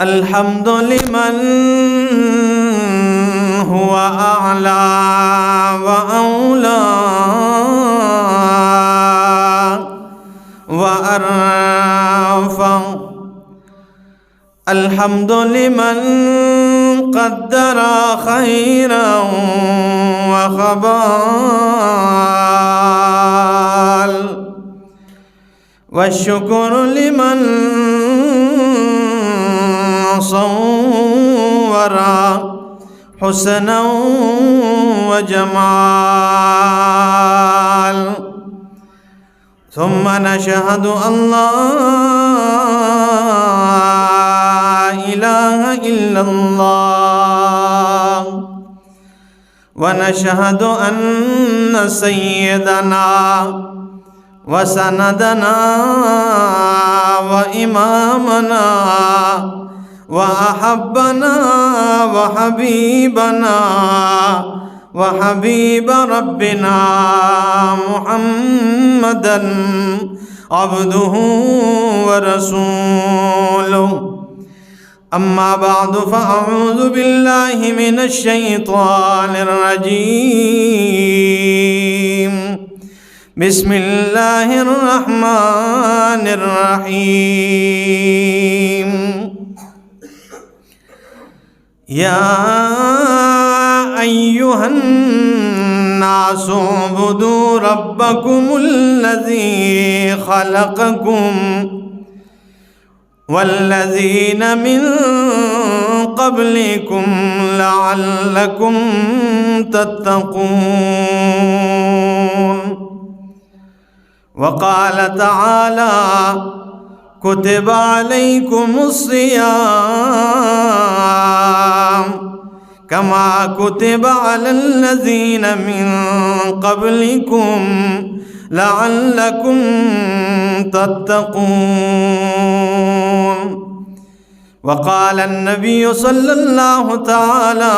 الحمد لمن هو أعلى وأولى وأرفع. الحمد لمن قدر خيرا وخبال، والشكر لمن صور حسنا وجمال. ثم نشهد أن لا إله إلا الله، ونشهد أن سيدنا وسندنا وإمامنا وأحبنا وحبيبنا وحبيب ربنا محمدا عبده ورسوله. أما بعد، فأعوذ بالله من الشيطان الرجيم. بسم الله الرحمن الرحيم. يا أيها الناس اعبدوا ربكم الذي خلقكم والذين من قبلكم لعلكم تتقون. وقال تعالى: كتب عليكم الصيام كما كتب على الذين من قبلكم لعلكم تتقون. وقال النبي صلى الله تعالى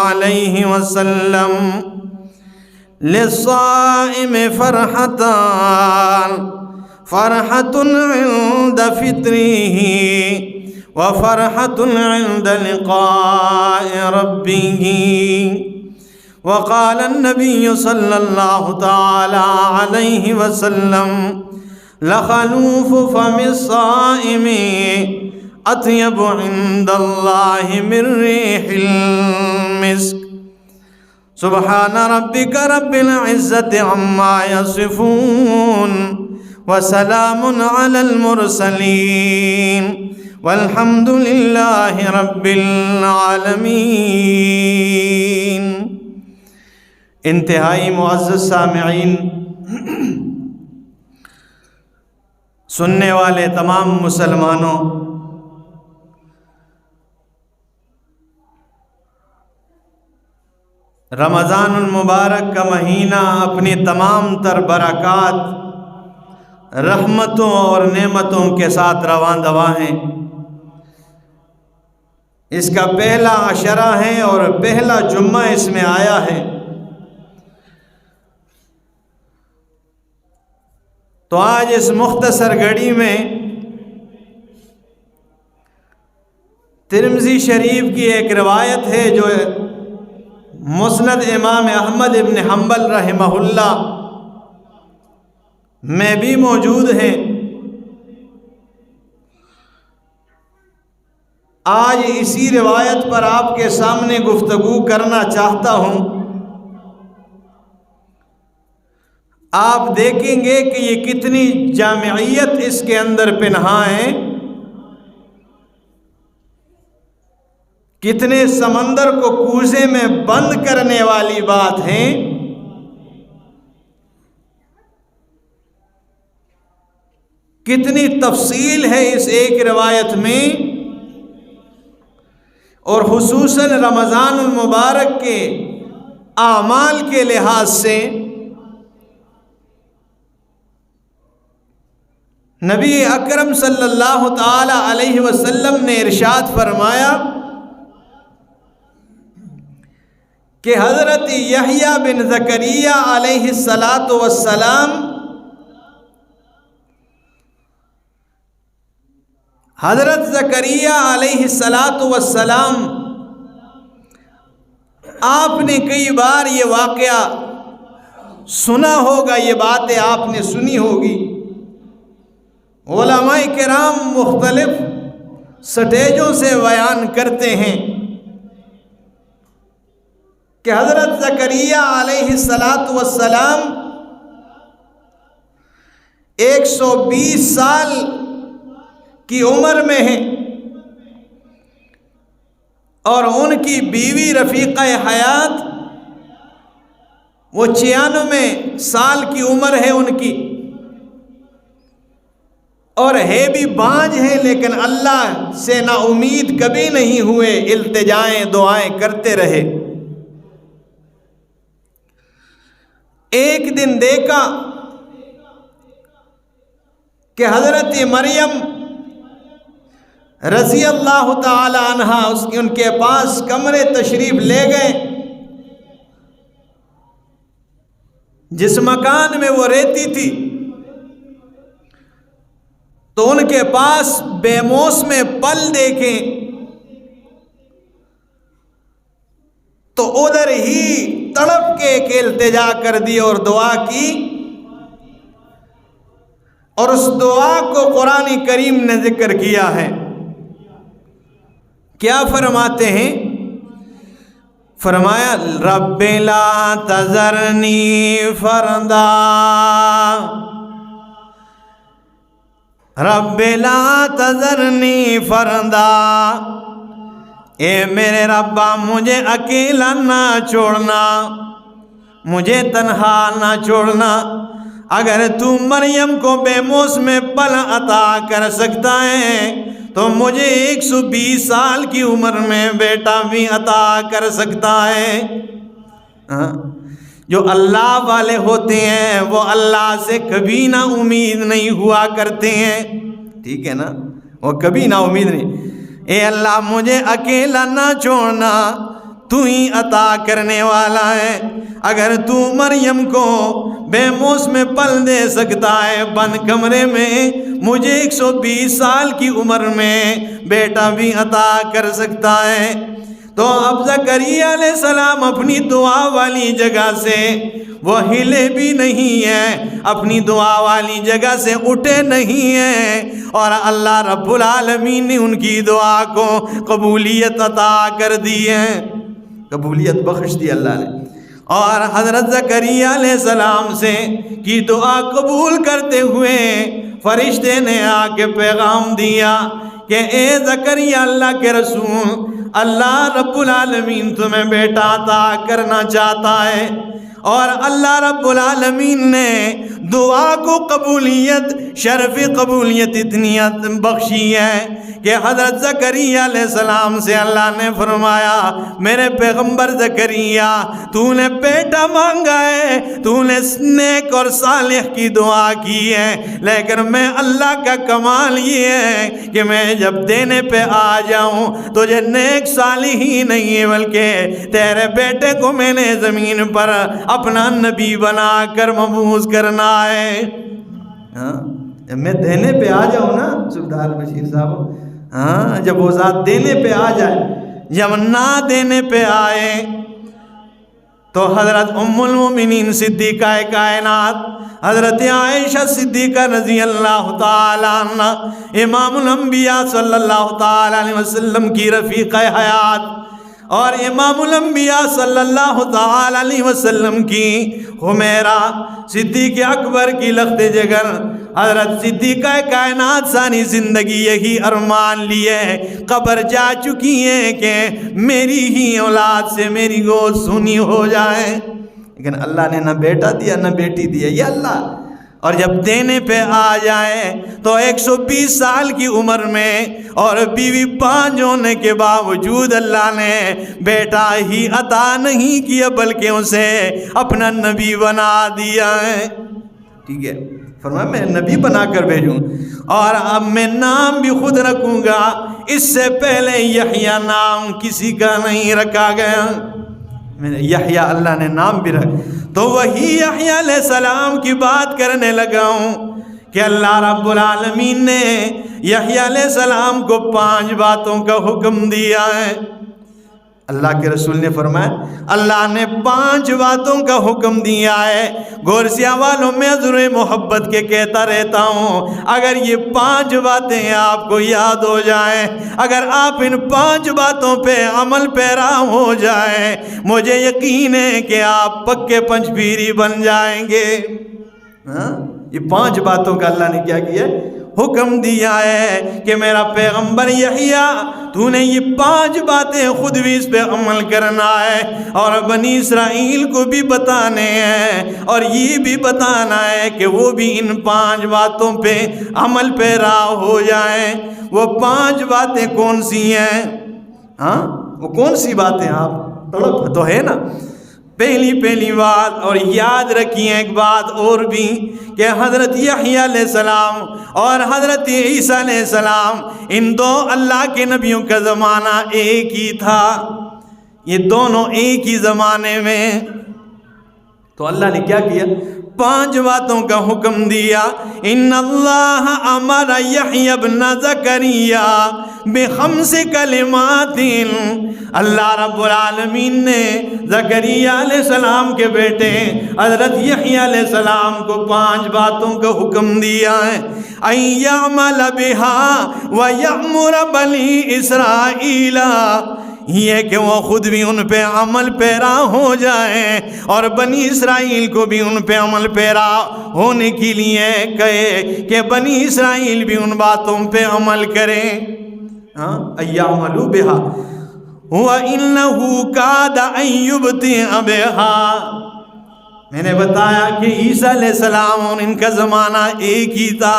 عليه وسلم: للصائم فرحتان، فرحة عند فطره وفرحة عند لقاء ربه. وقال النبي صلى الله تعالى عليه وسلم: لخلوف فم الصائم أطيب عند الله من ريح المسك. سبحان ربك رب العزة عما يصفون، وسلام على المرسلين، والحمد لله رب العالمین۔ انتہائی معزز سامعین، سننے والے تمام مسلمانوں، رمضان المبارک کا مہینہ اپنی تمام تر برکات، رحمتوں اور نعمتوں کے ساتھ رواں دواں ہیں۔ اس کا پہلا عشرہ ہے اور پہلا جمعہ اس میں آیا ہے، تو آج اس مختصر گھڑی میں ترمذی شریف کی ایک روایت ہے جو مسند امام احمد ابن حنبل رحمہ اللہ میں بھی موجود ہے۔ آج اسی روایت پر آپ کے سامنے گفتگو کرنا چاہتا ہوں۔ آپ دیکھیں گے کہ یہ کتنی جامعیت اس کے اندر پنہاں ہے، کتنے سمندر کو کوزے میں بند کرنے والی بات ہے۔ کتنی تفصیل ہے اس ایک روایت میں، اور خصوصاً رمضان المبارک کے اعمال کے لحاظ سے نبی اکرم صلی اللہ تعالی علیہ وسلم نے ارشاد فرمایا کہ حضرت یحییٰ بن زکریا علیہ الصلاۃ والسلام حضرت زکریا علیہ السلام آپ نے کئی بار یہ واقعہ سنا ہوگا، یہ باتیں آپ نے سنی ہوگی۔ علماء کرام مختلف سٹیجوں سے بیان کرتے ہیں کہ حضرت زکریا علیہ السلام 120 سال کی عمر میں ہیں، اور ان کی بیوی رفیقہ حیات وہ 96 سال کی عمر ہے ان کی، اور ہے بھی بانجھ ہیں، لیکن اللہ سے نا امید کبھی نہیں ہوئے، التجائیں دعائیں کرتے رہے۔ ایک دن دیکھا کہ حضرت مریم رضی اللہ تعالی عنہا ان کے پاس کمرے تشریف لے گئے۔ جس مکان میں وہ رہتی تھی تو ان کے پاس بے موسم پل دیکھیں تو ادھر ہی تڑپ کے ایک التجا کر دی اور دعا کی، اور اس دعا کو قرآن کریم نے ذکر کیا ہے۔ کیا فرماتے ہیں؟ فرمایا رب لا تذرنی فردا، رب لا تذرنی فردا، اے میرے ربا مجھے اکیلا نہ چھوڑنا، مجھے تنہا نہ چھوڑنا۔ اگر تو مریم کو بے موسم پل عطا کر سکتا ہے تو مجھے 120 سال کی عمر میں بیٹا بھی عطا کر سکتا ہے۔ جو اللہ والے ہوتے ہیں وہ اللہ سے کبھی نا امید نہیں ہوا کرتے ہیں، ٹھیک ہے نا، وہ کبھی نا امید نہیں۔ اے اللہ مجھے اکیلا نہ چھوڑنا، تو ہی عطا کرنے والا ہے۔ اگر تو مریم کو بے موسم پل دے سکتا ہے بند کمرے میں، مجھے 120 سال کی عمر میں بیٹا بھی عطا کر سکتا ہے۔ تو اب زکریا علیہ السلام اپنی دعا والی جگہ سے وہ ہلے بھی نہیں ہیں، اپنی دعا والی جگہ سے اٹھے نہیں ہیں، اور اللہ رب العالمین نے ان کی دعا کو قبولیت عطا کر دی ہے، قبولیت بخش دی اللہ نے۔ اور حضرت زکریا علیہ السلام سے کی دعا قبول کرتے ہوئے فرشتے نے آ کے پیغام دیا کہ اے زکریا اللہ کے رسول، اللہ رب العالمین تمہیں بیٹا عطا کرنا چاہتا ہے، اور اللہ رب العالمین نے دعا کو قبولیت، شرف قبولیت اتنی بخشی ہے کہ حضرت زکریا علیہ السلام سے اللہ نے فرمایا میرے پیغمبر زکریا تو نے بیٹا مانگا ہے، تو نے نیک اور صالح کی دعا کی ہے، لیکن میں اللہ کا کمال یہ ہے کہ میں جب دینے پہ آ جاؤں تجھے نیک صالح ہی نہیں ہے بلکہ تیرے بیٹے کو میں نے زمین پر اپنا نبی بنا کر مبعوث کرنا ہے۔ جب میں دینے پہ آ جاؤں نا سردار بشیر صاحب، جب وہ ذات دینے پہ آ جائے، جب نہ دینے پہ آئے تو حضرت ام المومنین صدیقہ کائنات حضرت عائشہ صدیقہ رضی اللہ تعالی عنہ، امام الانبیاء صلی اللہ تعالی علیہ وسلم کی رفیقہ حیات اور امام الانبیاء صلی اللہ تعالی علیہ وسلم کی حمیرہ صدیق اکبر کی لخت جگر، حضرت صدیقہ کائنات ساری زندگی یہی ارمان لیے قبر جا چکی ہیں کہ میری ہی اولاد سے میری گود سونی ہو جائے، لیکن اللہ نے نہ بیٹا دیا نہ بیٹی دیا، یہ اللہ۔ اور جب دینے پہ آ جائے تو 120 سال کی عمر میں اور بیوی بانجھ ہونے کے باوجود اللہ نے بیٹا ہی عطا نہیں کیا بلکہ اسے اپنا نبی بنا دیا ہے، ٹھیک ہے، فرمایا میں نبی بنا کر بھیجوں، اور اب میں نام بھی خود رکھوں گا، اس سے پہلے یحییٰ نام کسی کا نہیں رکھا گیا، یحییٰ اللہ نے نام بھی رکھا۔ تو وہی یحییٰ علیہ السلام کی بات کرنے لگا ہوں کہ اللہ رب العالمین نے یحییٰ علیہ السلام کو 5 باتوں کا حکم دیا ہے۔ اللہ کے رسول نے فرمایا اللہ نے 5 باتوں کا حکم دیا ہے۔ گورسیا والوں میں حضور محبت کے کہتا رہتا ہوں، اگر یہ 5 باتیں آپ کو یاد ہو جائیں، اگر آپ ان 5 باتوں پہ عمل پیرا ہو جائیں، مجھے یقین ہے کہ آپ پکے پنج پیری بن جائیں گے۔ یہ 5 باتوں کا اللہ نے کیا کیا؟ حکم دیا ہے کہ میرا پیغمبر یحییٰ تو نے یہ 5 باتیں خود بھی اس پہ عمل کرنا ہے، اور بنی اسرائیل کو بھی بتانے ہیں، اور یہ بھی بتانا ہے کہ وہ بھی ان 5 باتوں پہ عمل پیرا ہو جائیں۔ وہ 5 باتیں کون سی ہیں؟ وہ کون سی باتیں؟ آپ تڑپ تو ہے نا۔ پہلی بات، اور یاد رکھیے ایک بات اور بھی، کہ حضرت یحییٰ علیہ السلام اور حضرت عیسیٰ علیہ السلام، ان 2 اللہ کے نبیوں کا زمانہ ایک ہی تھا، یہ دونوں ایک ہی زمانے میں۔ تو اللہ نے کیا کیا؟ 5 باتوں کا حکم دیا۔ ان اللہ امر یحییٰ ابن زکریا ب5 کلمات، اللہ رب العالمین نے زکریا علیہ السلام کے بیٹے حضرت یحییٰ علیہ السلام کو 5 باتوں کا حکم دیا ہے۔ ان یعمل بها ویأمر بنی اسرائیل، یہ کہ وہ خود بھی ان پہ عمل پیرا ہو جائیں، اور بنی اسرائیل کو بھی ان پہ عمل پیرا ہونے کے لیے کہے کہ بنی اسرائیل بھی ان باتوں پہ عمل کریں۔ اَيَعْمَلُوا بِهَا وَإِنَّهُ كَادَ أَن يُبْطِئَ بِهَا۔ میں نے بتایا کہ عیسیٰ علیہ السلام اور ان کا زمانہ ایک ہی تھا،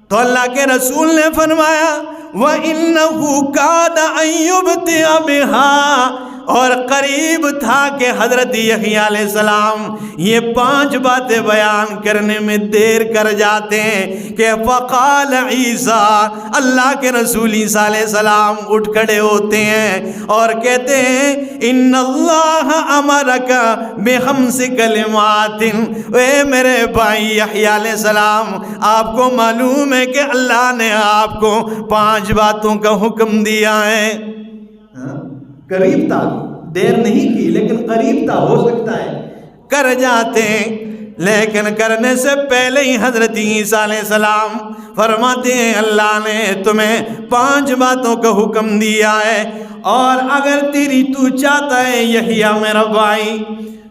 تو اللہ کے رسول نے فرمایا وَإِنَّهُ كَادَ أَن يُبْطِئَ بِهَا، اور قریب تھا کہ حضرت یحییٰ علیہ السلام یہ 5 باتیں بیان کرنے میں دیر کر جاتے ہیں کہ فقال عیسیٰ، اللہ کے رسول عیسیٰ علیہ السلام اٹھ کھڑے ہوتے ہیں اور کہتے ہیں ان اللہ امرک ب5 کلمات، اے میرے بھائی یحییٰ علیہ السلام، آپ کو معلوم ہے کہ اللہ نے آپ کو 5 باتوں کا حکم دیا ہے۔ قریب تھا، دیر نہیں کی لیکن قریب تھا، ہو سکتا ہے کر جاتے ہیں، لیکن کرنے سے پہلے ہی حضرت عیسیٰ علیہ السلام فرماتے ہیں اللہ نے تمہیں 5 باتوں کا حکم دیا ہے، اور اگر تو چاہتا ہے یحییٰ میرا بھائی،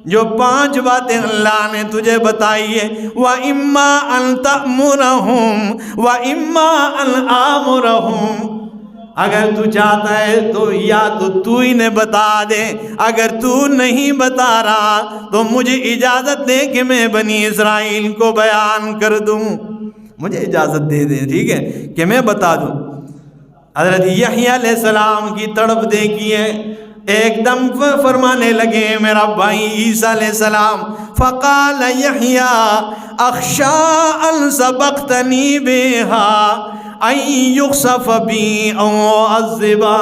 جو 5 باتیں اللہ نے تجھے بتائی ہے، وَإِمَّا أَن تَأْمُرَهُمْ وَإِمَّا أَن آمُرَهُمْ، اگر تو چاہتا ہے تو یا تو انہیں بتا دے، اگر تو نہیں بتا رہا تو مجھے اجازت دے کہ میں بنی اسرائیل کو بیان کر دوں، مجھے اجازت دے دے، ٹھیک ہے، کہ میں بتا دوں۔ حضرت یحییٰ علیہ السلام کی تڑپ دیکھیے، ایک دم فرمانے لگے میرا بھائی عیسیٰ علیہ السلام، فقال یحییٰ اخشى ان سبقتنی بها ان یخسف بی او عذبا۔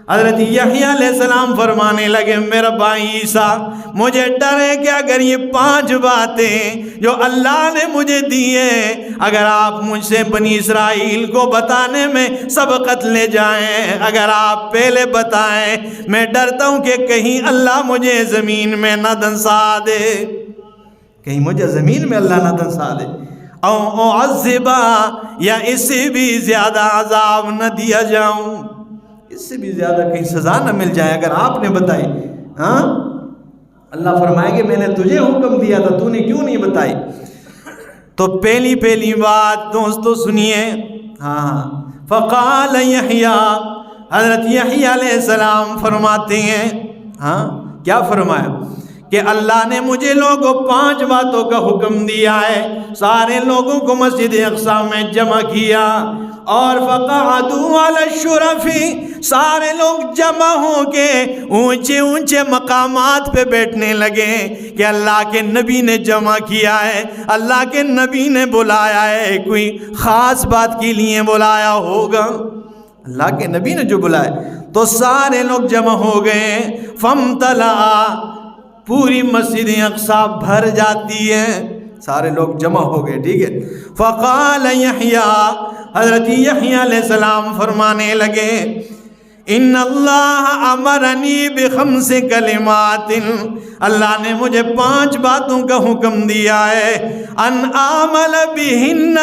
حضرت یحییٰ علیہ السلام فرمانے لگے میرا بھائی عیسیٰ، مجھے ڈر ہے کہ اگر یہ 5 باتیں جو اللہ نے مجھے دی ہیں، اگر آپ مجھ سے بنی اسرائیل کو بتانے میں سبقت لے جائیں، اگر آپ پہلے بتائیں، میں ڈرتا ہوں کہ کہیں اللہ مجھے زمین میں نہ دنسا دے، کہیں مجھے زمین میں اللہ نہ دنسا دے، او عذبا، یا اس سے بھی زیادہ عذاب نہ دیا جاؤں، اس سے بھی زیادہ کہیں سزا نہ مل جائے اگر آپ نے بتائی۔ اللہ فرمائے گے میں نے تجھے حکم دیا تھا، تو نے کیوں نہیں بتائی؟ تو پہلی بات دوستو سنیے، فقال یحییٰ، حضرت یحییٰ علیہ السلام فرماتے ہیں، کیا فرمایا کہ اللہ نے مجھے لوگوں 5 باتوں کا حکم دیا ہے، سارے لوگوں کو مسجد اقصی میں جمع کیا، اور فقعدوا علی الشرف، سارے لوگ جمع ہو کے اونچے مقامات پہ بیٹھنے لگے کہ اللہ کے نبی نے جمع کیا ہے، اللہ کے نبی نے بلایا ہے، کوئی خاص بات کے لیے بلایا ہوگا، اللہ کے نبی نے جو بلایا، تو سارے لوگ جمع ہو گئے، فامتلأ، پوری مسجد اقصی بھر جاتی ہے، سارے لوگ جمع ہو گئے، ٹھیک ہے. فقال یحییٰ، حضرت یحییٰ علیہ السلام فرمانے لگے ان اللہ امرنی بخمس کلمات، اللہ نے مجھے 5 باتوں کا حکم دیا ہے، ان اعمل بہن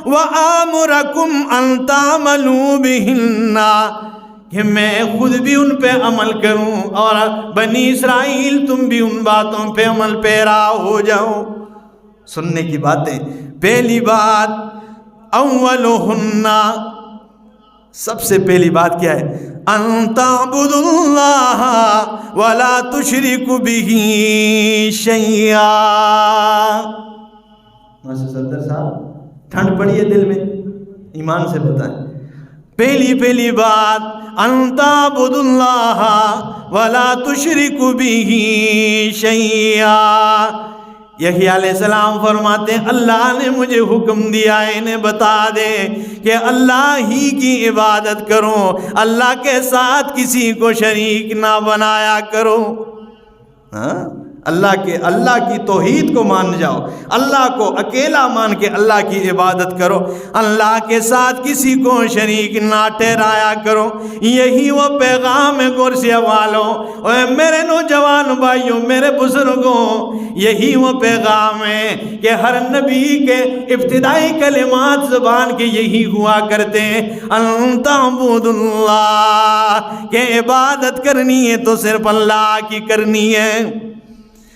وآمرکم ان تعملوا بہن، کہ میں خود بھی ان پہ عمل کروں اور بنی اسرائیل تم بھی ان باتوں پہ عمل پیرا ہو جاؤ. سننے کی باتیں، پہلی بات اولہن، سب سے پہلی بات کیا ہے؟ ان تعبدوا اللہ ولا تشرکوا بہ شیئا. ماسٹر صدر صاحب ٹھنڈ پڑی ہے دل میں؟ ایمان سے بتائیں. پہلی بات ان تعبدوا اللہ ولا تشرکوا بہ شیئا. یحییٰ علیہ السلام فرماتے ہیں اللہ نے مجھے حکم دیا ہے انہیں بتا دے کہ اللہ ہی کی عبادت کرو، اللہ کے ساتھ کسی کو شریک نہ بنایا کرو. اللہ کی توحید کو مان جاؤ، اللہ کو اکیلا مان کے اللہ کی عبادت کرو، اللہ کے ساتھ کسی کو شریک نہ ٹھہرایا کرو. یہی وہ پیغام ہے گورسیا والوں، اور میرے نوجوان بھائیوں، میرے بزرگوں، یہی وہ پیغام ہے کہ ہر نبی کے ابتدائی کلمات زبان کے یہی ہوا کرتے ہیں، ان تعبدوا اللہ، کہ عبادت کرنی ہے تو صرف اللہ کی کرنی ہے.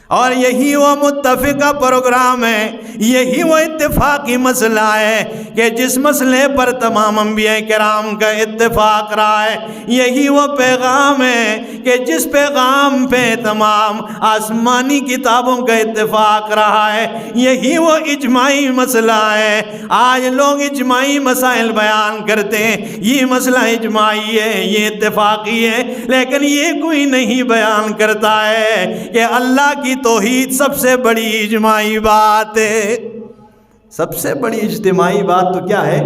اور یہی وہ متفقہ پروگرام ہے، یہی وہ اتفاقی مسئلہ ہے کہ جس مسئلے پر تمام انبیاء کرام کا اتفاق رہا ہے. یہی وہ پیغام ہے کہ جس پیغام پہ تمام آسمانی کتابوں کا اتفاق رہا ہے. یہی وہ اجماعی مسئلہ ہے. آج لوگ اجماعی مسائل بیان کرتے ہیں، یہ مسئلہ اجماعی ہے، یہ اتفاقی ہے، لیکن یہ کوئی نہیں بیان کرتا ہے کہ اللہ کی توحید سب سے بڑی اجماعی بات ہے. سب سے بڑی اجتماعی بات تو کیا ہے؟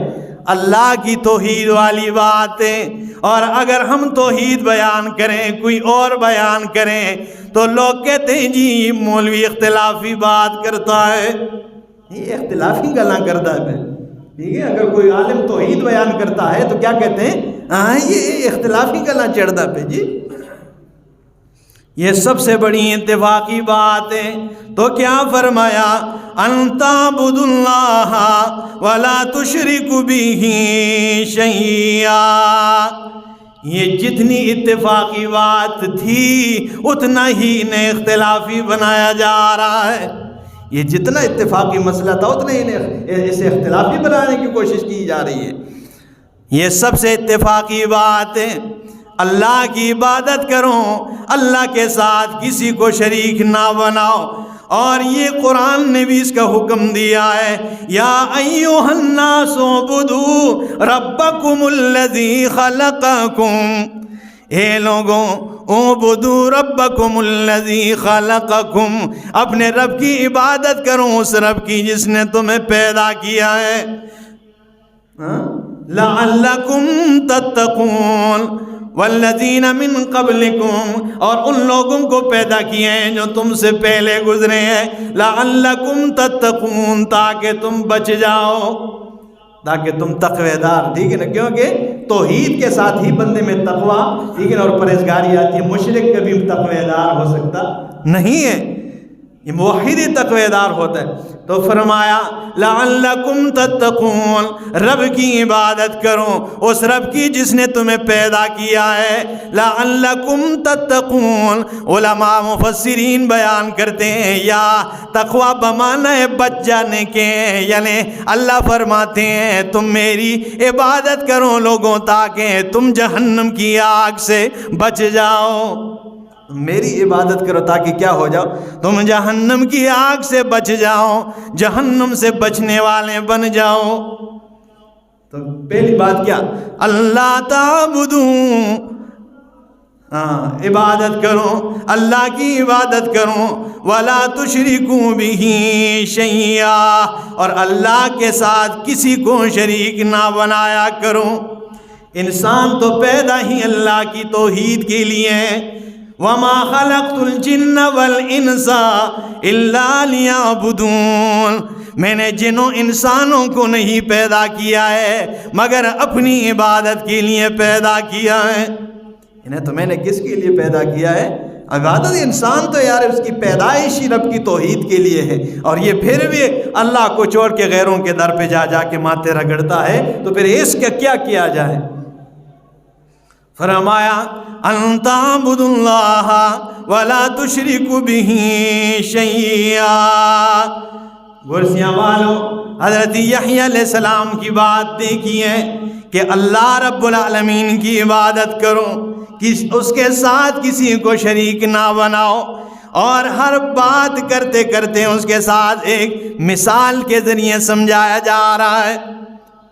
اللہ کی توحید والی بات ہے. اور اگر ہم توحید بیان کریں، کوئی اور بیان کریں، تو لوگ کہتے ہیں جی مولوی اختلافی بات کرتا ہے. یہ اختلافی گلاں کرتا ہے. ٹھیک ہے، اگر کوئی عالم توحید بیان کرتا ہے تو کیا کہتے ہیں؟ یہ اختلافی گلاں چڑھتا پہ. جی یہ سب سے بڑی اتفاقی بات ہے. تو کیا فرمایا؟ ان تعبدوا اللہ ولا تشرکوا بہ شیئا. یہ جتنی اتفاقی بات تھی اتنا ہی انہیں اختلافی بنایا جا رہا ہے. یہ جتنا اتفاقی مسئلہ تھا اتنا ہی اسے اختلافی بنانے کی کوشش کی جا رہی ہے. یہ سب سے اتفاقی بات ہے. اللہ کی عبادت کرو، اللہ کے ساتھ کسی کو شریک نہ بناؤ. اور یہ قرآن نے بھی اس کا حکم دیا ہے، یا ایھا الناس اعبدوا ربکم الذی خلقکم. اے لوگوں، اعبدوا ربکم الذی خلقکم، اپنے رب کی عبادت کرو، اس رب کی جس نے تمہیں پیدا کیا ہے. لعلکم تتقون والذین من قبلکم، اور ان لوگوں کو پیدا کیے ہیں جو تم سے پہلے گزرے ہیں. لعلکم تتقون، تاکہ تم بچ جاؤ، تاکہ تم تقوی دار. ٹھیک ہے نا، کیونکہ توحید کے ساتھ ہی بندے میں تقوی، ٹھیک ہے نا، اور پرہیزگاری آتی ہے. مشرک کبھی تقوی دار ہو سکتا نہیں ہے، یہ موحد ہی تقوی دار ہوتا ہے. تو فرمایا لعلکم تتقون، رب کی عبادت کرو، اس رب کی جس نے تمہیں پیدا کیا ہے. لعلکم تتقون، علماء مفسرین بیان کرتے ہیں یا تقوی بمعنی بچ جانے کے، یعنی اللہ فرماتے ہیں تم میری عبادت کرو لوگوں تاکہ تم جہنم کی آگ سے بچ جاؤ. میری عبادت کرو تاکہ کیا ہو جاؤ؟ تم جہنم کی آگ سے بچ جاؤ، جہنم سے بچنے والے بن جاؤ. تو پہلی بات کیا؟ اللہ تعبدوا، عبادت کرو، اللہ کی عبادت کرو. ولا تشرکوا بہ شیئا، اور اللہ کے ساتھ کسی کو شریک نہ بنایا کرو. انسان تو پیدا ہی اللہ کی توحید کے لیے ہے. وما خلقت الجن والانس الا لیعبدون، میں نے جن و انسانوں کو نہیں پیدا کیا ہے مگر اپنی عبادت کے لیے پیدا کیا ہے۔ انہیں تو میں نے کس کے لیے پیدا کیا ہے؟ عبادت۔ انسان تو یار اس کی پیدائش ہی رب کی توحید کے لیے ہے، اور یہ پھر بھی اللہ کو چھوڑ کے غیروں کے در پہ جا جا کے ماتھے رگڑتا ہے، تو پھر اس کا کیا کیا جائے؟ فرمایا ان تعبدوا اللہ ولا تشرکوا بہ شیئا۔ گرسیاں والو، حضرت یحییٰ علیہ السلام کی بات دیکھی ہے کہ اللہ رب العالمین کی عبادت کرو، اس کے ساتھ کسی کو شریک نہ بناؤ، اور ہر بات کرتے کرتے اس کے ساتھ ایک مثال کے ذریعے سمجھایا جا رہا ہے۔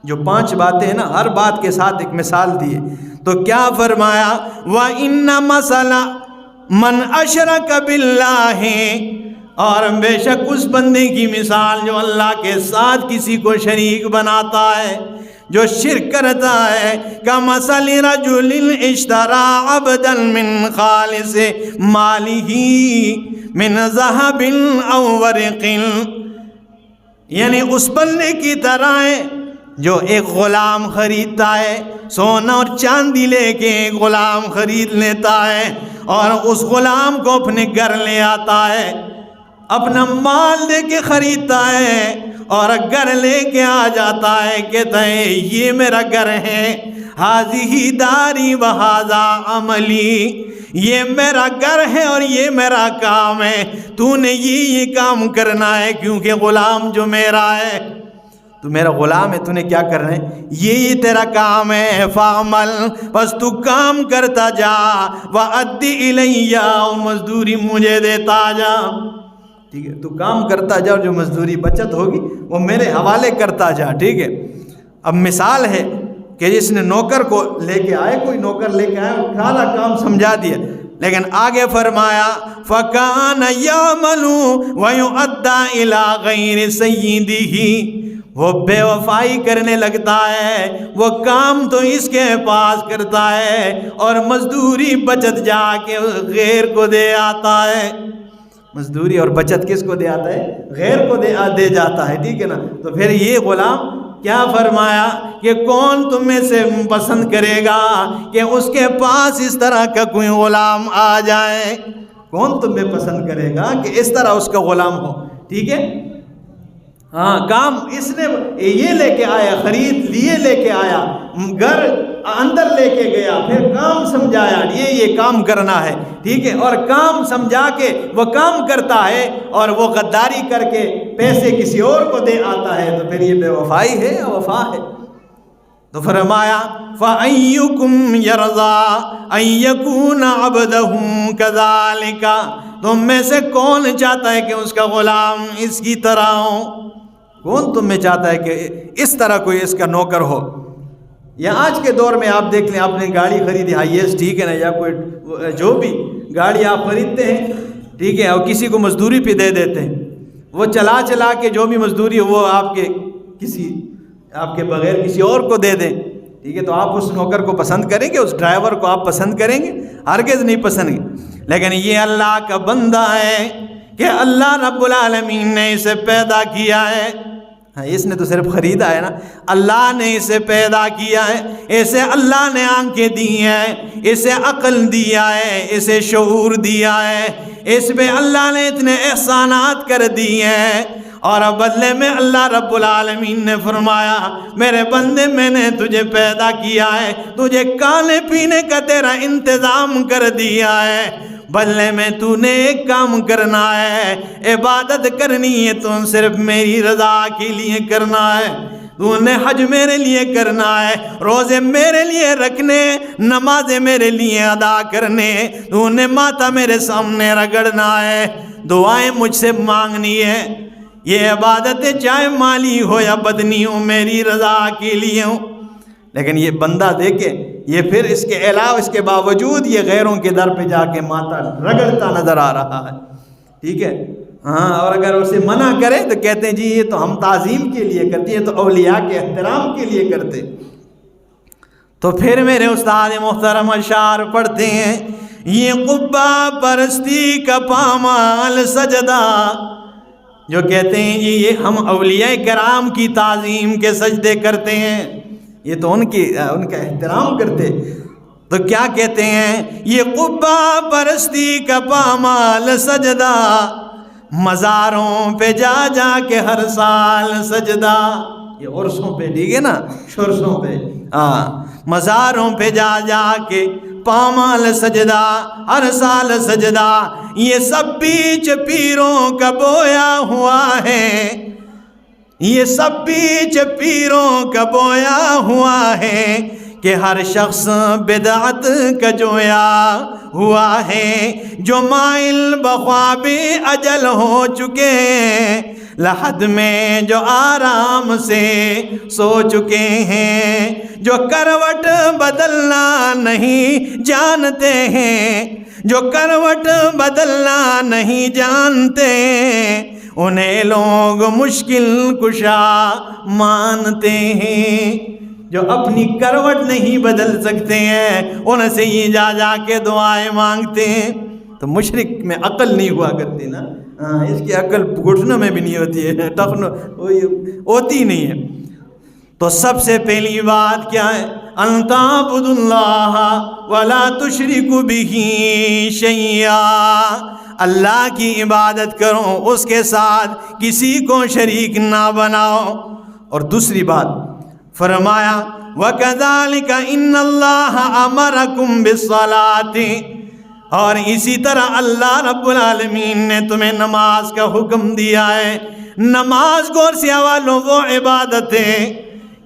جو 5 باتیں ہیں نا، ہر بات کے ساتھ ایک مثال دی ہے۔ تو کیا فرمایا؟ وَإِنَّ مَثَلَ مَنْ أَشْرَكَ بِاللَّهِ، اور بے شک اس بندے کی مثال جو اللہ کے ساتھ کسی کو شریک بناتا ہے، جو شرک کرتا ہے، كَمَثَلِ رَجُلٍ اشْتَرَىٰ عَبْدًا مِّنْ خَالِصِ مَالِهِ مِنْ ذَهَبٍ أَوْ وَرِقٍ، یعنی اس بندے کی طرح ہے جو ایک غلام خریدتا ہے، سونا اور چاندی لے کے ایک غلام خرید لیتا ہے، اور اس غلام کو اپنے گھر لے آتا ہے، اپنا مال دے کے خریدتا ہے، اور گھر لے کے آ جاتا ہے، کہتا ہے یہ میرا گھر ہے، ہذہ داری وہذا عملی، یہ میرا گھر ہے اور یہ میرا کام ہے، تو نے یہ کام کرنا ہے، کیونکہ غلام جو میرا ہے، تو میرا غلام ہے، تو نے کیا کرنا ہے، یہ تیرا کام ہے، فعمل، بس تو کام کرتا جا، وَأَدِّ إِلَيَّ، اور مزدوری مجھے دیتا جا، ٹھیک ہے، تو کام کرتا جا، اور جو مزدوری بچت ہوگی وہ میرے حوالے کرتا جا، ٹھیک ہے۔ اب مثال ہے کہ جس نے نوکر کو لے کے آئے، کوئی نوکر لے کے آئے، سارا کام سمجھا دیا، لیکن آگے فرمایا فَكَانَ يَعْمَلُ وَيُؤَدَّى إِلَىٰ غَيْرِ سَيِّدِهِ، وہ بے وفائی کرنے لگتا ہے، وہ کام تو اس کے پاس کرتا ہے، اور مزدوری بچت جا کے غیر کو دے آتا ہے۔ مزدوری اور بچت کس کو دے آتا ہے؟ غیر کو دے جاتا ہے، ٹھیک ہے نا۔ تو پھر یہ غلام کیا فرمایا کہ کون تم میں سے پسند کرے گا کہ اس کے پاس اس طرح کا کوئی غلام آ جائے؟ کون تم میں پسند کرے گا کہ اس طرح اس کا غلام ہو؟ ٹھیک ہے، ہاں، کام اس نے یہ لے کے آیا، خرید لیے لے کے آیا، گھر اندر لے کے گیا، پھر کام سمجھایا یہ کام کرنا ہے، ٹھیک ہے، اور کام سمجھا کے وہ کام کرتا ہے، اور وہ غداری کر کے پیسے کسی اور کو دے آتا ہے، تو پھر یہ بے وفائی ہے یا وفا ہے؟ تو فرمایا فَأَيُّكُمْ يَرْضَىٰ أَن يَكُونَ عَبْدَهُ كَذَٰلِكَ، تم میں سے کون چاہتا ہے کہ اس کا غلام اس کی طرح ہو؟ کون تم میں چاہتا ہے کہ اس طرح کوئی اس کا نوکر ہو؟ یا آج کے دور میں آپ دیکھ لیں، آپ نے گاڑی خریدی ہائی ایس، ٹھیک ہے نا، یا کوئی جو بھی گاڑی آپ خریدتے ہیں، ٹھیک ہے، اور کسی کو مزدوری پہ دے دیتے ہیں، وہ چلا چلا کے جو بھی مزدوری وہ آپ کے بغیر کسی اور کو دے دیں، ٹھیک ہے، تو آپ اس نوکر کو پسند کریں گے؟ اس ڈرائیور کو آپ پسند کریں گے؟ ہرگز نہیں پسند گے۔ لیکن یہ اللہ کا بندہ ہے کہ اللہ رب العالمین نے اسے پیدا کیا ہے، اس نے تو صرف خریدا ہے نا، اللہ نے اسے پیدا کیا ہے، اسے اللہ نے آنکھیں دی ہیں، اسے عقل دیا ہے، اسے شعور دیا ہے، اس پہ اللہ نے اتنے احسانات کر دیے ہیں، اور بدلے میں اللہ رب العالمین نے فرمایا میرے بندے میں نے تجھے پیدا کیا ہے، تجھے کھانے پینے کا تیرا انتظام کر دیا ہے، بدلے میں تو نے ایک کام کرنا ہے، عبادت کرنی ہے تو صرف میری رضا کے لیے کرنا ہے، تو نے حج میرے لیے کرنا ہے، روزے میرے لیے رکھنے، نمازیں میرے لیے ادا کرنے، تو نے ماتھا میرے سامنے رگڑنا ہے، دعائیں مجھ سے مانگنی ہے، یہ عبادتیں چاہے مالی ہو یا بدنی ہو میری رضا کے لیے ہو۔ لیکن یہ بندہ دیکھے، یہ پھر اس کے علاوہ اس کے باوجود یہ غیروں کے در پہ جا کے ماتھا رگڑتا نظر آ رہا ہے، ٹھیک ہے، ہاں، اور اگر اسے منع کرے تو کہتے ہیں جی یہ تو ہم تعظیم کے لیے کرتے ہیں، تو اولیاء کے احترام کے لیے کرتے۔ تو پھر میرے استاد محترم اشعار پڑھتے ہیں یہ قبہ پرستی کا پامال سجدہ، جو کہتے ہیں یہ ہم اولیاء کرام کی تعظیم کے سجدے کرتے ہیں، یہ تو ان کا احترام کرتے، تو کیا کہتے ہیں؟ یہ قبہ پرستی کا پامال سجدہ، مزاروں پہ جا جا کے ہر سال سجدہ، یہ عرسوں پہ، ٹھیک ہے نا، شرسوں پہ، مزاروں پہ جا جا کے پامال سجدہ، ہر سال سجدہ، یہ سب بیچ پیروں کا بویا ہوا ہے، یہ سب بیچ پیروں کا بویا ہوا ہے، کہ ہر شخص بدعت کا جویا ہوا ہے، جو مائل بخواب اجل ہو چکے، لحد میں جو آرام سے سو چکے ہیں، جو کروٹ بدلنا نہیں جانتے ہیں، جو کروٹ بدلنا نہیں جانتے، انہیں لوگ مشکل کشا مانتے ہیں، جو اپنی کروٹ نہیں بدل سکتے ہیں ان سے یہ جا جا کے دعائیں مانگتے ہیں۔ تو مشرک میں عقل نہیں ہوا کرتی نا، اس کی عقل گھٹنوں میں بھی نہیں ہوتی ہے، ٹخنوں ہوتی نہیں ہے۔ تو سب سے پہلی بات کیا ہے؟ ان تعبدوا اللہ ولا تشرکوا بہ شیئا، اللہ کی عبادت کرو، اس کے ساتھ کسی کو شریک نہ بناؤ۔ اور دوسری بات فرمایا وَكَذَلِكَ إِنَّ اللَّهَ أَمَرَكُمْ بِالصَّلَاةِ، اور اسی طرح اللہ رب العالمین نے تمہیں نماز کا حکم دیا ہے۔ نماز غور سے والوں وہ عبادت ہے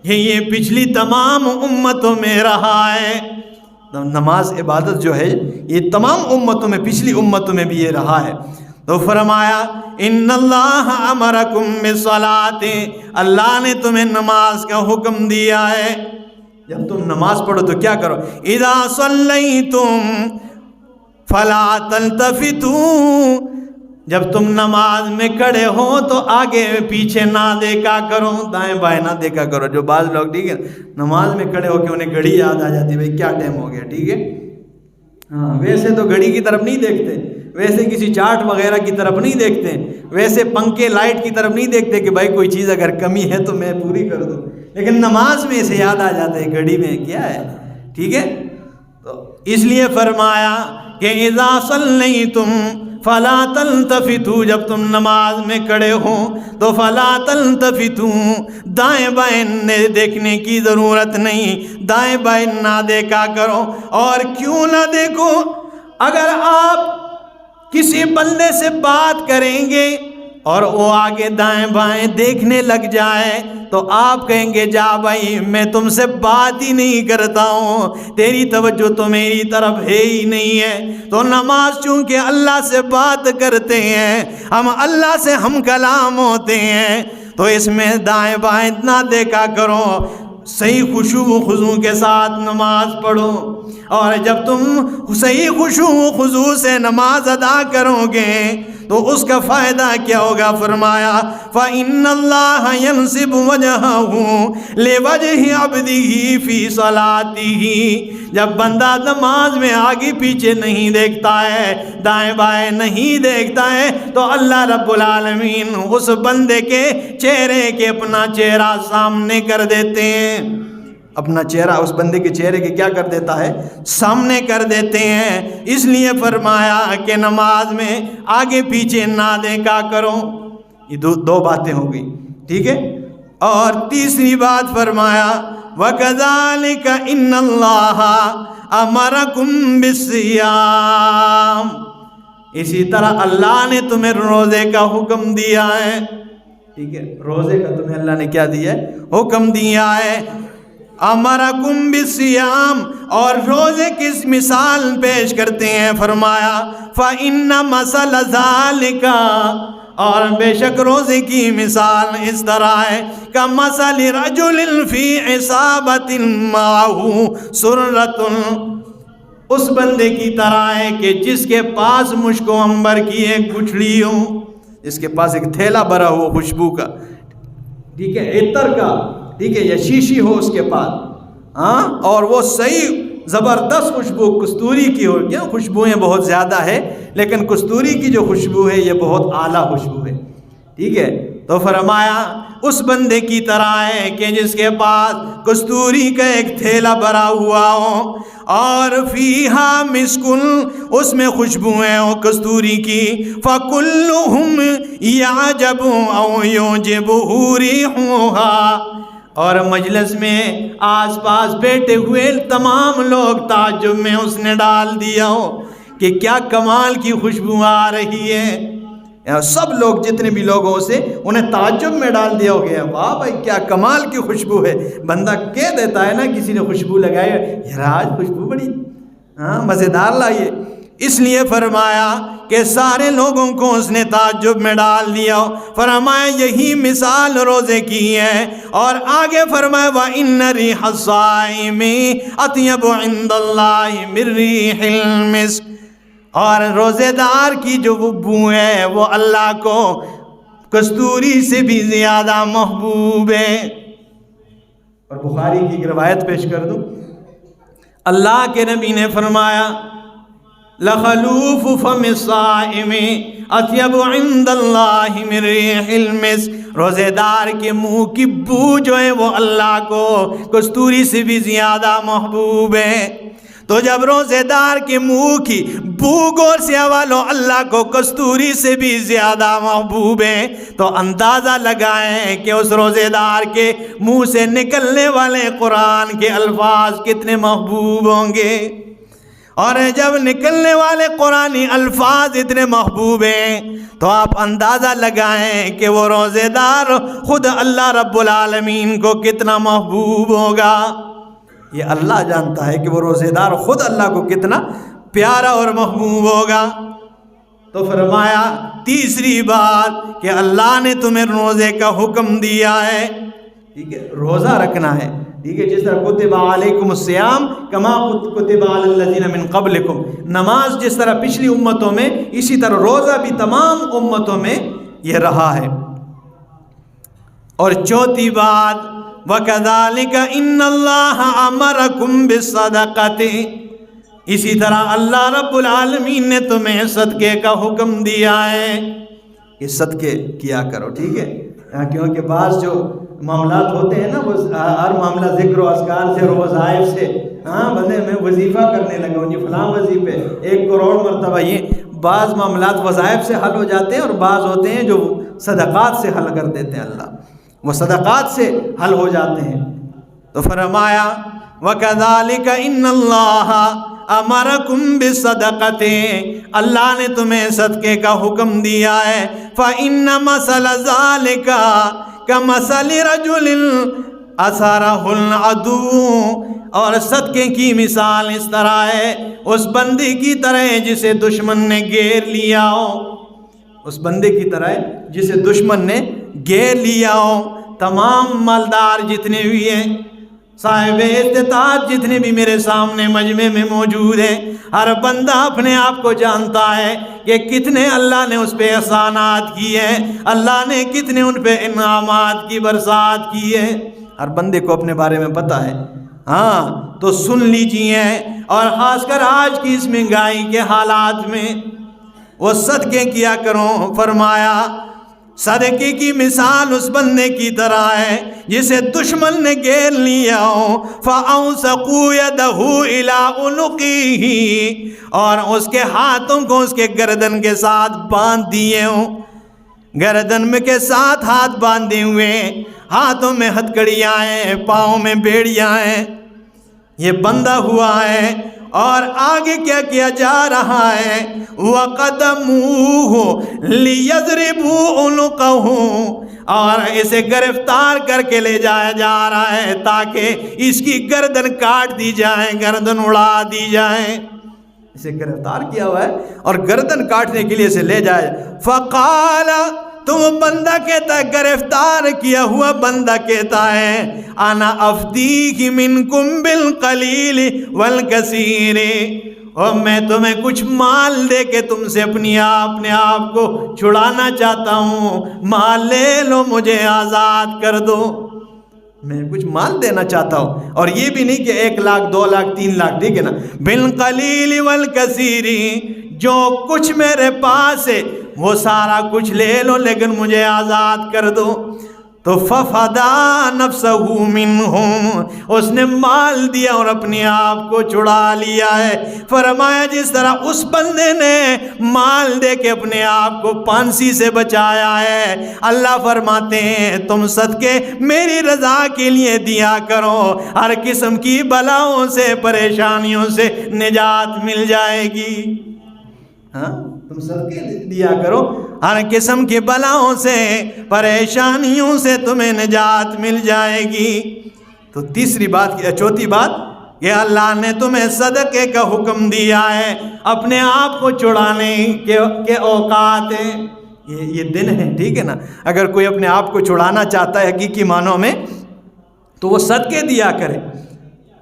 کہ یہ پچھلی تمام امتوں میں رہا ہے، نماز عبادت جو ہے یہ تمام امتوں میں، پچھلی امتوں میں بھی یہ رہا ہے۔ تو فرمایا ان اللہ امرکم بالصلاۃ، اللہ نے تمہیں نماز کا حکم دیا ہے۔ جب تم نماز پڑھو تو کیا کرو؟ اذا صلیتم فلا تلتفتوا، جب تم نماز میں کھڑے ہو تو آگے پیچھے نہ دیکھا کرو، دائیں بائیں نہ دیکھا کرو۔ جو بعض لوگ ٹھیک ہے نماز میں کھڑے ہو کے انہیں گھڑی یاد آ جاتی ہے، بھائی کیا ٹائم ہو گیا، ٹھیک ہے، ویسے تو گھڑی کی طرف نہیں دیکھتے، ویسے کسی چارٹ وغیرہ کی طرف نہیں دیکھتے، ویسے پنکھے لائٹ کی طرف نہیں دیکھتے کہ بھائی کوئی چیز اگر کمی ہے تو میں پوری کر دوں، لیکن نماز میں اسے یاد آ جاتا ہے گھڑی میں کیا ہے، ٹھیک ہے۔ تو اس لیے فرمایا کہ اذا صلیتم فلا تلتفتوا، جب تم نماز میں کھڑے ہو تو فلا تلتفتوا، دائیں بائیں دیکھنے کی ضرورت نہیں، دائیں بائیں نہ دیکھا کرو۔ اور کیوں نہ دیکھو؟ اگر آپ کسی بندے سے بات کریں گے اور وہ آگے دائیں بائیں دیکھنے لگ جائے تو آپ کہیں گے جا بھائی میں تم سے بات ہی نہیں کرتا ہوں، تیری توجہ تو میری طرف ہے ہی نہیں ہے۔ تو نماز چونکہ اللہ سے بات کرتے ہیں، ہم اللہ سے ہم کلام ہوتے ہیں، تو اس میں دائیں بائیں نہ دیکھا کرو، صحیح خشوع و خضوع کے ساتھ نماز پڑھو۔ اور جب تم صحیح خشوع و خضوع سے نماز ادا کرو گے تو اس کا فائدہ کیا ہوگا؟ فرمایا فَإِنَّ اللَّهَ يَنْصِبُ وَجْهَهُ لِوَجْهِ عَبْدِهِ فِي صَلَاتِهِ، جب بندہ نماز میں آگے پیچھے نہیں دیکھتا ہے، دائیں بائیں نہیں دیکھتا ہے، تو اللہ رب العالمین اس بندے کے چہرے کے اپنا چہرہ سامنے کر دیتے ہیں، اپنا چہرہ اس بندے کے چہرے کے کیا کر دیتا ہے؟ سامنے کر دیتے ہیں۔ اس لیے فرمایا کہ نماز میں آگے پیچھے نہ دیکھا کرو۔ یہ دو باتیں ہو گئی، ٹھیک ہے۔ اور تیسری بات فرمایا وَكَذَلِكَ إِنَّ اللَّهَ أَمَرَكُمْ بِالصِّيَامِ، اسی طرح اللہ نے تمہیں روزے کا حکم دیا ہے، ٹھیک ہے، روزے کا تمہیں اللہ نے کیا دیا ہے؟ حکم دیا ہے۔ امرکم بالصیام، اور روزے کی مثال پیش کرتے ہیں، فرمایا فَإِنَّ مَثَلَ ذَلِكَ، اور بے شک روزے کی مثال اس طرح ہے کَمَثَلِ رَجُلٍ فِي عِصَابَةٍ مَّعَهُ سُرَّةٌ، اس بندے کی طرح ہے کہ جس کے پاس مشک و عنبر کی ایک گٹھلی ہو، جس کے پاس ایک تھیلا بھرا ہو خوشبو کا، ٹھیک ہے، عطر کا، ٹھیک ہے، یا شیشی ہو اس کے پاس، ہاں، اور وہ صحیح زبردست خوشبو کستوری کی ہو. کیوں؟ خوشبوئیں بہت زیادہ ہے لیکن کستوری کی جو خوشبو ہے یہ بہت اعلیٰ خوشبو ہے. ٹھیک ہے. تو فرمایا اس بندے کی طرح ہے کہ جس کے پاس کستوری کا ایک تھیلا بھرا ہوا ہو اور فیہا مسکن، اس میں خوشبوئیں ہوں کستوری کی. فکلہم یعجب او یعجبہ ریحھا، اور مجلس میں آس پاس بیٹھے ہوئے تمام لوگ تعجب میں اس نے ڈال دیا ہو کہ کیا کمال کی خوشبو آ رہی ہے. سب لوگ جتنے بھی لوگ ہو سے انہیں تعجب میں ڈال دیا ہو گیا. واہ بھائی کیا کمال کی خوشبو ہے. بندہ کہہ دیتا ہے نا کسی نے خوشبو لگائی یار آج خوشبو بڑی مزیدار لائی ہے. اس لیے فرمایا کہ سارے لوگوں کو اس نے تعجب میں ڈال دیا. فرمایا یہی مثال روزے کی ہے. اور آگے فرمایا وَإِنَّ رِيحَ الصَّائِمِ أَطْيَبُ عِندَ اللَّهِ مِن رِيحِ الْمِسْكِ، اور روزے دار کی جو بو ہے وہ اللہ کو کستوری سے بھی زیادہ محبوب ہے. اور بخاری کی ایک روایت پیش کر دوں. اللہ کے نبی نے فرمایا لخلوف فم الصائم اطیب عند اللہ من ریح المسک، روزے دار کے منہ کی بو جو ہے وہ اللہ کو کستوری سے بھی زیادہ محبوب ہے. تو جب روزے دار کے منہ کی بو غور سے حوالو اللہ کو کستوری سے بھی زیادہ محبوب ہے تو اندازہ لگائیں کہ اس روزے دار کے منہ سے نکلنے والے قرآن کے الفاظ کتنے محبوب ہوں گے. اور جب نکلنے والے قرآنی الفاظ اتنے محبوب ہیں تو آپ اندازہ لگائیں کہ وہ روزے دار خود اللہ رب العالمین کو کتنا محبوب ہوگا. یہ اللہ جانتا ہے کہ وہ روزے دار خود اللہ کو کتنا پیارا اور محبوب ہوگا. تو فرمایا تیسری بات کہ اللہ نے تمہیں روزے کا حکم دیا ہے. ٹھیک ہے، روزہ رکھنا ہے. ٹھیک ہے، جس طرح کتب علیکم الصیام کما کتب علی الذین من قبلکم، نماز جس طرح پچھلی امتوں میں اسی طرح روزہ بھی تمام امتوں میں یہ رہا ہے. اور چوتھی بات وَكَذَلِكَ إِنَّ اللَّهَ أَمَرَكُمْ بِالصَّدَقَةِ، اسی طرح اللہ رب العالمین نے تمہیں صدقے کا حکم دیا ہے کہ صدقے کیا کرو. ٹھیک ہے، کیونکہ بعض جو معاملات ہوتے ہیں نا وہ ہر معاملہ ذکر و اذکار سے روزائف سے بندے میں وظیفہ کرنے لگا ہوں جی فلاں وظیفے 1 کروڑ مرتبہ، یہ بعض معاملات وظائف سے حل ہو جاتے ہیں اور بعض ہوتے ہیں جو صدقات سے حل کر دیتے ہیں. اللہ وہ صدقات سے حل ہو جاتے ہیں. تو فرمایا وَكَذَلِكَ إِنَّ اللَّهَ أَمَرَكُمْ بِالصَّدَقَةِ، اللہ نے تمہیں صدقے کا حکم دیا ہے. فَإِنَّ مَثَلَ ذَلِكَ كَمَثَلِ رَجُلٍ أَسَرَهُ الْعَدُوُّ، اور صدقے کی مثال اس طرح ہے اس بندے کی طرح جسے دشمن نے گھیر لیا ہو. اس بندے کی طرح جسے دشمن نے گھیر لیا ہو. تمام مالدار جتنے بھی ہیں، صاحب استطاعت جتنے بھی میرے سامنے مجمع میں موجود ہیں، ہر بندہ اپنے آپ کو جانتا ہے کہ کتنے اللہ نے اس پہ احسانات کیے ہیں، اللہ نے کتنے ان پہ انعامات کی برسات کی ہے. ہر بندے کو اپنے بارے میں پتہ ہے. تو سن لیجئے. اور خاص کر آج کی اس مہنگائی کے حالات میں وہ صدقے کیا کرو. فرمایا صدقے کی مثال اس بندے کی طرح ہے جسے دشمن نے گھیر لیا ہو. فَأَوْسَقُوا يَدَهُ إِلَىٰ عُنُقِهِ، اور اس کے ہاتھوں کو اس کے گردن کے ساتھ باندھ دیے ہوں. گردن میں کے ساتھ ہاتھ باندھے ہوئے، ہاتھوں میں ہتھکڑیاں ہیں، پاؤں میں بیڑیاں ہیں. یہ بندہ ہوا ہے. اور آگے کیا کیا جا رہا ہے وَقَدَمُوهُ لِيَضْرِبُوا عُنُقَهُ، اور اسے گرفتار کر کے لے جایا جا رہا ہے تاکہ اس کی گردن کاٹ دی جائے، گردن اڑا دی جائے. اسے گرفتار کیا ہوا ہے اور گردن کاٹنے کے لیے اسے لے جائے. فَقَالَ، تو وہ بندہ کہتا ہے، گرفتار کیا ہوا بندہ کہتا ہے، انا افدیک منکم بالقلیل والکثیر، اور میں تمہیں کچھ مال دے کے تم سے اپنے آپ کو چھڑانا چاہتا ہوں، مال لے لو، مجھے آزاد کر دو. میں کچھ مال دینا چاہتا ہوں، اور یہ بھی نہیں کہ 1 لاکھ 2 لاکھ 3 لاکھ، ٹھیک ہے نا، بالقلیل والکثیر، جو کچھ میرے پاس ہے وہ سارا کچھ لے لو لیکن مجھے آزاد کر دو۔ تو ففدا نفسہ منہم، اس نے مال دیا اور اپنے آپ کو چھڑا لیا ہے۔ فرمایا جس طرح اس بندے نے مال دے کے اپنے آپ کو پھانسی سے بچایا ہے، اللہ فرماتے ہیں تم صدقے میری رضا کے لیے دیا کرو، ہر قسم کی بلاؤں سے پریشانیوں سے نجات مل جائے گی۔ ہاں، تم صدقے دیا کرو، ہر قسم کی بلاؤں سے پریشانیوں سے تمہیں نجات مل جائے گی۔ تو تیسری بات، چوتھی بات، کہ اللہ نے تمہیں صدقے کا حکم دیا ہے، اپنے آپ کو چھڑانے کے اوقات ہیں، یہ دن ہے، ٹھیک ہے نا۔ اگر کوئی اپنے آپ کو چھڑانا چاہتا ہے حقیقی معنوں میں تو وہ صدقے دیا کرے،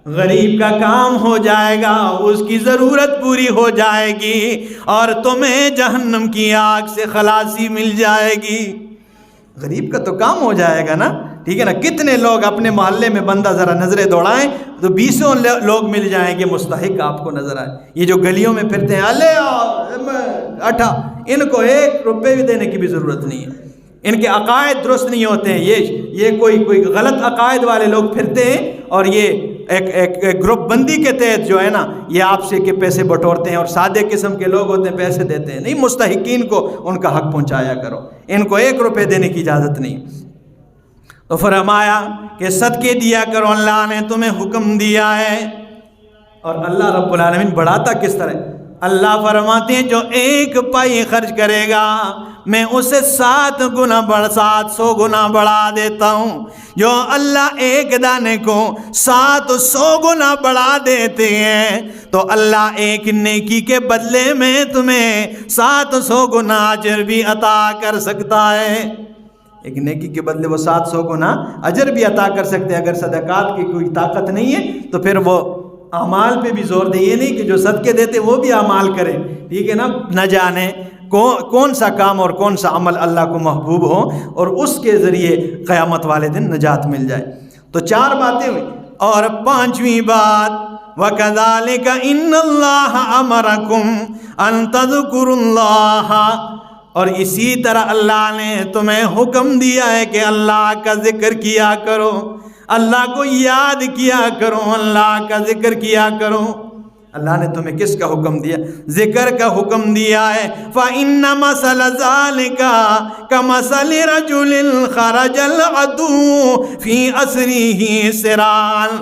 غریب کا کام ہو جائے گا، اس کی ضرورت پوری ہو جائے گی اور تمہیں جہنم کی آگ سے خلاصی مل جائے گی۔ غریب کا تو کام ہو جائے گا نا، ٹھیک ہے نا۔ کتنے لوگ اپنے محلے میں بندہ ذرا نظریں دوڑائیں تو 20 لوگ مل جائیں گے مستحق آپ کو نظر آئے۔ یہ جو گلیوں میں پھرتے ہیں الے اٹھا، ان کو 1 روپے بھی دینے کی بھی ضرورت نہیں ہے، ان کے عقائد درست نہیں ہوتے ہیں، یہ کوئی غلط عقائد والے لوگ پھرتے ہیں، اور یہ ایک گروپ بندی کے تحت جو ہے نا یہ آپ سے کے پیسے بٹورتے ہیں، اور سادے قسم کے لوگ ہوتے ہیں پیسے دیتے ہیں۔ نہیں، مستحقین کو ان کا حق پہنچایا کرو، ان کو 1 روپے دینے کی اجازت نہیں۔ تو فرمایا کہ صدقے دیا کرو، اللہ نے تمہیں حکم دیا ہے۔ اور اللہ رب العالمین بڑھاتا کس طرح؟ اللہ فرماتے ہیں جو 1 پائی خرچ کرے گا میں اسے 700 گنا بڑھا دیتا ہوں۔ جو اللہ 1 دانے کو 700 گنا بڑھا دیتے ہیں تو اللہ 1 نیکی کے بدلے میں تمہیں 700 گنا اجر بھی عطا کر سکتا ہے۔ 1 نیکی کے بدلے وہ 700 گنا اجر بھی عطا کر سکتے ہیں۔ اگر صدقات کی کوئی طاقت نہیں ہے تو پھر وہ اعمال پہ بھی زور دے، یہ نہیں کہ جو صدقے دیتے وہ بھی اعمال کرے، ٹھیک ہے نا۔ نہ جانے کون سا کام اور کون سا عمل اللہ کو محبوب ہو اور اس کے ذریعے قیامت والے دن نجات مل جائے۔ تو 4 باتیں ہوئی، اور 5ویں بات وَكَذَلِكَ إِنَّ اللَّهَ أَمَرَكُمْ أَن تَذْكُرُوا اللَّهَ، اور اسی طرح اللہ نے تمہیں حکم دیا ہے کہ اللہ کا ذکر کیا کرو، اللہ کو یاد کیا کرو، اللہ کا ذکر کیا کرو۔ اللہ نے تمہیں کس کا حکم دیا؟ ذکر کا حکم دیا ہے۔ فَإِنَّ مَثَلَ ذَلِكَ كَمَثَلِ رَجُلٍ خَرَجَ الْعَدُوُّ فِي أَسْرِهِ سِرَاعًا،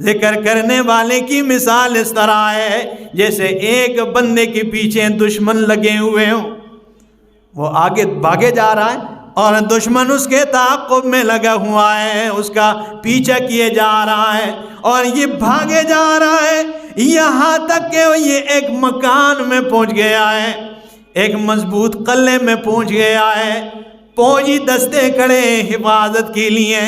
ذکر کرنے والے کی مثال اس طرح ہے جیسے ایک بندے کے پیچھے دشمن لگے ہوئے ہوں، وہ آگے بھاگے جا رہا ہے اور دشمن اس کے تعاقب میں لگا ہوا ہے، اس کا پیچھا کیے جا رہا ہے، اور یہ بھاگے جا رہا ہے یہاں تک کہ یہ ایک مکان میں پہنچ گیا ہے، ایک مضبوط قلعے میں پہنچ گیا ہے۔ فوجی دستے کھڑے حفاظت کے لیے،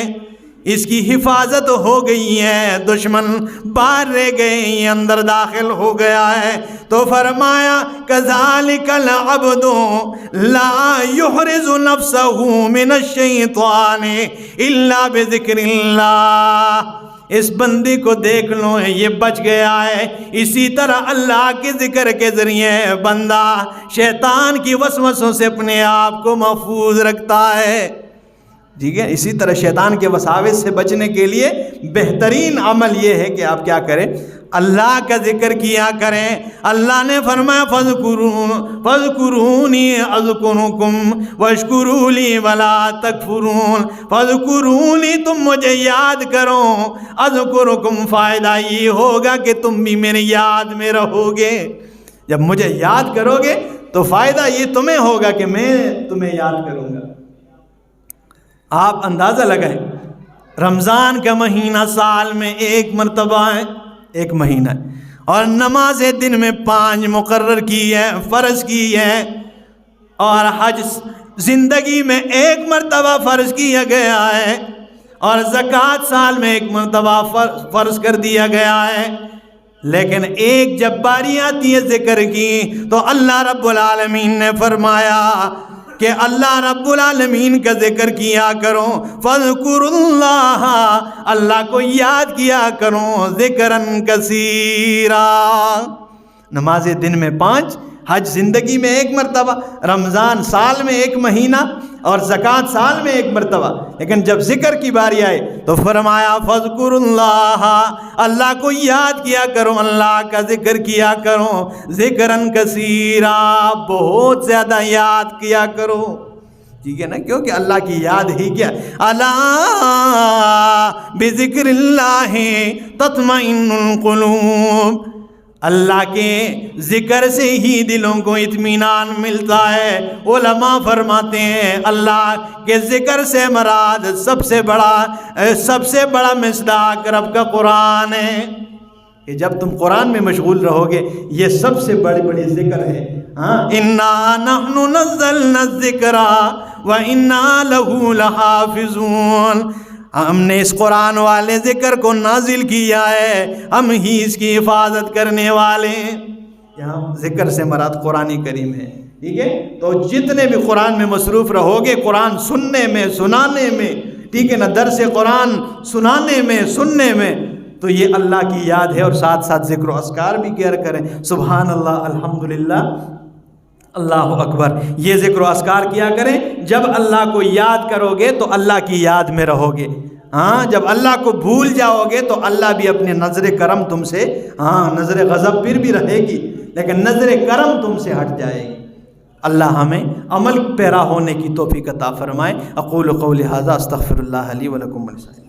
اس کی حفاظت ہو گئی ہے، دشمن باہر رہ گئے، یہ اندر داخل ہو گیا ہے۔ تو فرمایا كَذَلِكَ الْعَبْدُ لَا يُحْرِزُ نَفْسَهُ مِنَ الشَّيْطَانِ إِلَّا بِذِكْرِ اللَّهِ، اس بندے کو دیکھ لو یہ بچ گیا ہے۔ اسی طرح اللہ کے ذکر کے ذریعے بندہ شیطان کی وسوسوں سے اپنے آپ کو محفوظ رکھتا ہے، ٹھیک ہے۔ اسی طرح شیطان کے وساوس سے بچنے کے لیے بہترین عمل یہ ہے کہ آپ کیا کریں؟ اللہ کا ذکر کیا کریں۔ اللہ نے فرمایا فَاذْكُرُونِي أَذْكُرْكُمْ وَاشْكُرُوا لِي وَلَا تَكْفُرُونَ، فَاذْكُرُونِي تم مجھے یاد کرو، أَذْكُرْكُمْ فائدہ یہ ہوگا کہ تم بھی میرے یاد میں رہو گے۔ جب مجھے یاد کرو گے تو فائدہ یہ تمہیں ہوگا کہ میں تمہیں یاد کروں گا۔ آپ اندازہ لگائیں، رمضان کا مہینہ سال میں 1 مرتبہ ہے، 1 مہینہ، اور نماز دن میں 5 مقرر کی ہے، فرض کی ہے، اور حج زندگی میں 1 مرتبہ فرض کیا گیا ہے، اور زکوٰۃ سال میں 1 مرتبہ فرض کر دیا گیا ہے۔ لیکن ایک جب باری آتی ہے ذکر کی تو اللہ رب العالمین نے فرمایا کہ اللہ رب العالمین کا ذکر کیا کرو، فاذکروا اللہ، اللہ کو یاد کیا کرو، ذکرن کثیرا۔ نماز دن میں 5، حج زندگی میں 1 مرتبہ، رمضان سال میں 1 مہینہ، اور زکوٰۃ سال میں 1 مرتبہ، لیکن جب ذکر کی باری آئے تو فرمایا فاذکروا اللہ، اللہ کو یاد کیا کرو، اللہ کا ذکر کیا کرو، ذکرن کثیرا، بہت زیادہ یاد کیا کرو، ٹھیک ہے نا، کیونکہ اللہ کی یاد ہی کیا، الا بذکر اللہ تطمئن القلوب، اللہ کے ذکر سے ہی دلوں کو اطمینان ملتا ہے۔ علماء فرماتے ہیں اللہ کے ذکر سے مراد سب سے بڑا مصداق رب کا قرآن ہے، کہ جب تم قرآن میں مشغول رہو گے یہ سب سے بڑی ذکر ہے۔ انا نحن نزلنا الذکر وانا له لحافظون، ہم نے اس قرآن والے ذکر کو نازل کیا ہے، ہم ہی اس کی حفاظت کرنے والے ہیں۔ یہاں ذکر سے مراد قرآن کریم ہے، ٹھیک ہے، تو جتنے بھی قرآن میں مصروف رہو گے، قرآن سننے میں، سنانے میں، ٹھیک ہے نا، درس قرآن سنانے میں، سننے میں، تو یہ اللہ کی یاد ہے، اور ساتھ ساتھ ذکر و اذکار بھی کیا کریں، سبحان اللہ، الحمدللہ، اللہ اکبر، یہ ذکر و اذکار کیا کریں۔ جب اللہ کو یاد کرو گے تو اللہ کی یاد میں رہو گے، جب اللہ کو بھول جاؤ گے تو اللہ بھی اپنے نظر کرم تم سے، نظر غضب پھر بھی رہے گی لیکن نظر کرم تم سے ہٹ جائے گی۔ اللہ ہمیں عمل پیرا ہونے کی توفیق عطا فرمائے۔ اقول قولی ھذا استغفر اللہ لی ولکم ولسائر